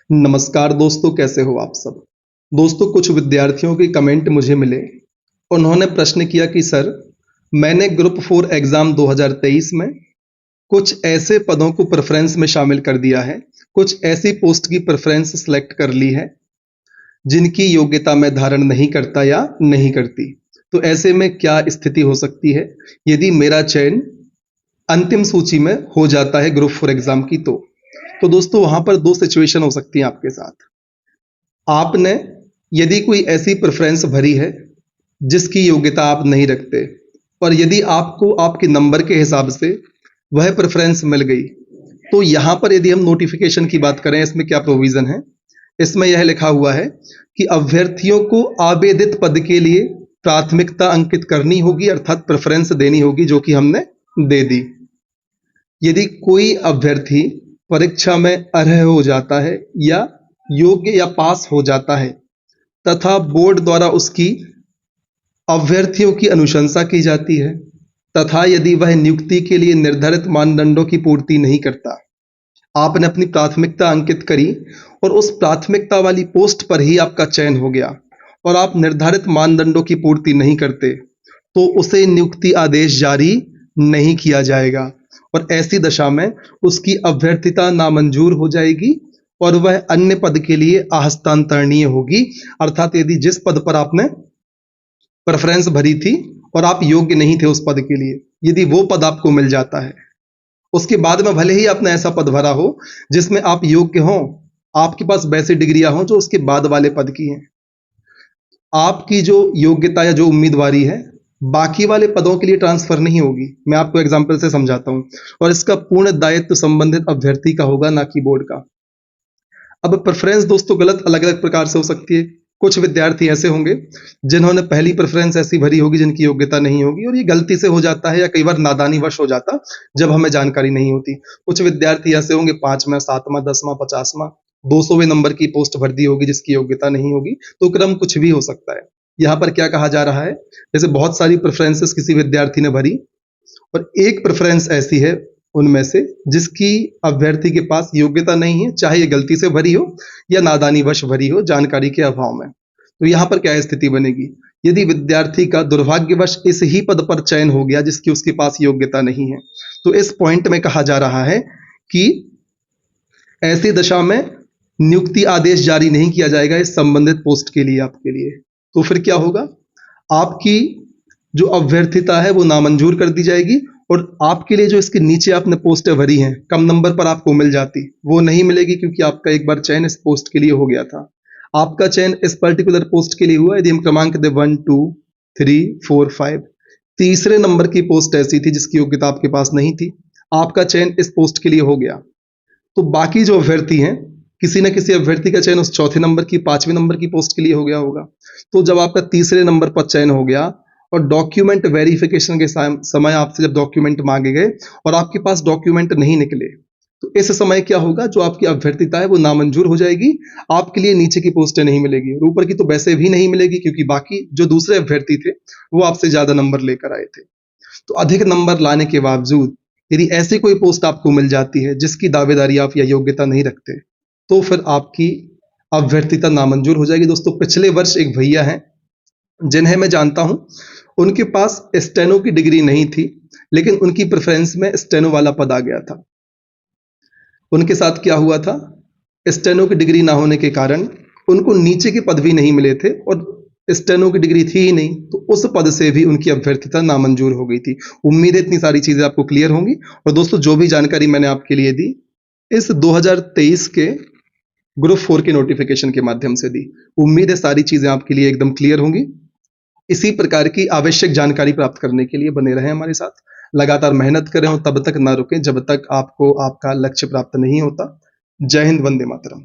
नमस्कार दोस्तों, कैसे हो आप सब। दोस्तों, कुछ विद्यार्थियों के कमेंट मुझे मिले। उन्होंने प्रश्न किया कि सर, मैंने ग्रुप 4 एग्ज़ाम 2023 में कुछ ऐसे पदों को प्रेफ़रेंस में शामिल कर दिया है, कुछ ऐसी पोस्ट की प्रेफ़रेंस सेलेक्ट कर ली है, जिनकी योग्यता मैं धारण नहीं करता या नहीं करती। तो ऐसे में क्या स्थिति हो सकती है, यदि मेरा चयन अंतिम सूची में हो जाता है ग्रुप 4 एग्ज़ाम की तो? तो दोस्तों, वहाँ पर 2 सिचुएशन हो सकती हैं आपके साथ। आपने यदि कोई ऐसी प्रेफ़रेंस भरी है, जिसकी योग्यता आप नहीं रखते और यदि आपको आपके नंबर के हिसाब से वह प्रेफ़रेंस मिल गई, तो यहाँ पर यदि हम नोटिफ़िकेशन की बात करें, इसमें क्या प्रोविज़न है? इसमें यह लिखा हुआ है कि अभ्यर्थियों को आवेदित पद के लिए प्राथमिकता अंकित करनी होगी, अर्थात प्रेफ़रेंस देनी होगी, जो कि हमने दे दी। यदि कोई अभ्यर्थी परीक्षा में अर्ह हो जाता है या योग्य या पास हो जाता है तथा बोर्ड द्वारा उसकी अभ्यर्थियों की अनुशंसा की जाती है तथा यदि वह नियुक्ति के लिए निर्धारित मानदंडों की पूर्ति नहीं करता, आपने अपनी प्राथमिकता अंकित करी और उस प्राथमिकता वाली पोस्ट पर ही आपका चयन हो गया और आप निर्धारित मानदंडों की पूर्ति नहीं करते, तो उसे नियुक्ति आदेश जारी नहीं किया जाएगा और ऐसी दशा में उसकी अभ्यर्थिता नामंजूर हो जाएगी और वह अन्य पद के लिए अहस्तांतरणीय होगी। अर्थात यदि जिस पद पर आपने प्रेफ़रेंस भरी थी और आप योग्य नहीं थे उस पद के लिए, यदि वो पद आपको मिल जाता है, उसके बाद में भले ही आपने ऐसा पद भरा हो जिसमें आप योग्य हों, आपके पास वैसी डिग्रियाँ हों जो उसके बाद वाले पद की हैं, आपकी जो योग्यता या जो उम्मीदवारी है, बाकी वाले पदों के लिए ट्रांसफ़र नहीं होगी। मैं आपको एग्ज़ाम्पल से समझाता हूँ और इसका पूर्ण दायित्व संबंधित अभ्यर्थी का होगा, ना कि बोर्ड का। अब प्रेफ़रेंस दोस्तों गलत अलग-अलग प्रकार से हो सकती है। कुछ विद्यार्थी ऐसे होंगे जिन्होंने पहली प्रेफ़रेंस ऐसी भरी होगी जिनकी योग्यता नहीं होगी और ये गलती से हो जाता है या कई बार नादानीवश हो जाता, जब हमें जानकारी नहीं होती। कुछ विद्यार्थी ऐसे होंगे 5वां, 7वां, 10वां, 50वां, 200वें नंबर की पोस्ट भर दी होगी जिसकी योग्यता नहीं होगी, तो क्रम कुछ भी हो सकता है। यहाँ पर क्या कहा जा रहा है, जैसे बहुत सारी प्रेफ़रेंसेस किसी विद्यार्थी ने भरी और एक प्रेफ़रेंस ऐसी है उनमें से जिसकी अभ्यर्थी के पास योग्यता नहीं है, चाहे ये गलती से भरी हो या नादानीवश भरी हो, जानकारी के अभाव में। तो यहाँ पर क्या स्थिति बनेगी? यदि विद्यार्थी का दुर्भाग्यवश इस ही पद पर चयन हो गया जिसकी उसके पास योग्यता नहीं है, तो इस पॉइंट में कहा जा रहा है कि ऐसी दशा में नियुक्ति आदेश जारी नहीं किया जाएगा इस संबंधित पोस्ट के लिए आपके लिए। तो फिर क्या होगा? आपकी जो अभ्यर्थिता है वो नामंजूर कर दी जाएगी और आपके लिए जो इसके नीचे आपने पोस्टें भरी हैं, कम नंबर पर आपको मिल जाती, वो नहीं मिलेगी क्योंकि आपका एक बार चयन इस पोस्ट के लिए हो गया था। आपका चयन इस पर्टिकुलर पोस्ट के लिए हुआ यदि हम क्रमांक दें 1, 2, 3, 4, 5, तीसरे नंबर की पोस्ट ऐसी थी जिसकी योग्यता आपके पास नहीं थी, आपका चयन इस पोस्ट के लिए हो गया। तो बाकी जो अभ्यर्थी हैं, किसी न किसी अभ्यर्थी का चयन उस चौथे नंबर की, 5वें नंबर की पोस्ट के लिए हो गया होगा। तो जब आपका तीसरे नंबर पर चयन हो गया और डॉक्यूमेंट वेरिफिकेशन के समय आपसे जब डॉक्यूमेंट मांगे गए और आपके पास डॉक्यूमेंट नहीं निकले, तो इस समय क्या होगा, जो आपकी अभ्यर्थिता है वो नामंजूर हो जाएगी, आपके लिए नीचे की पोस्टें नहीं मिलेगी और ऊपर की तो वैसे भी नहीं मिलेगी क्योंकि बाकी जो दूसरे अभ्यर्थी थे वो आपसे ज़्यादा नंबर लेकर आए थे। तो अधिक नंबर लाने के बावजूद यदि ऐसी कोई पोस्ट आपको मिल जाती है जिसकी दावेदारी आप या योग्यता नहीं रखते, तो फिर आपकी अभ्यर्थिता नामंजूर हो जाएगी। दोस्तों, पिछले वर्ष एक भैया हैं जिन्हें मैं जानता हूं, उनके पास स्टेनो की डिग्री नहीं थी, लेकिन उनकी प्रेफ़रेंस में स्टेनो वाला पद आ गया था। उनके साथ क्या हुआ था, स्टेनो की डिग्री ना होने के कारण उनको नीचे के पद भी नहीं मिले थे और स्टेनो की डिग्री थी ही नहीं, तो उस पद से भी उनकी अभ्यर्थिता नामंजूर हो गई थी। उम्मीद है इतनी सारी चीज़ें आपको क्लियर होंगी और दोस्तों, जो भी जानकारी मैंने आपके लिए दी, इस 2023 के ग्रुप 4 के नोटिफ़िकेशन के माध्यम से दी। उम्मीद है सारी चीज़ें आपके लिए एकदम क्लियर होंगी। इसी प्रकार की आवश्यक जानकारी प्राप्त करने के लिए बने रहें हमारे साथ। लगातार मेहनत करें और तब तक ना रुकें जब तक आपको आपका लक्ष्य प्राप्त नहीं होता। जय हिंद, वंदे मातरम।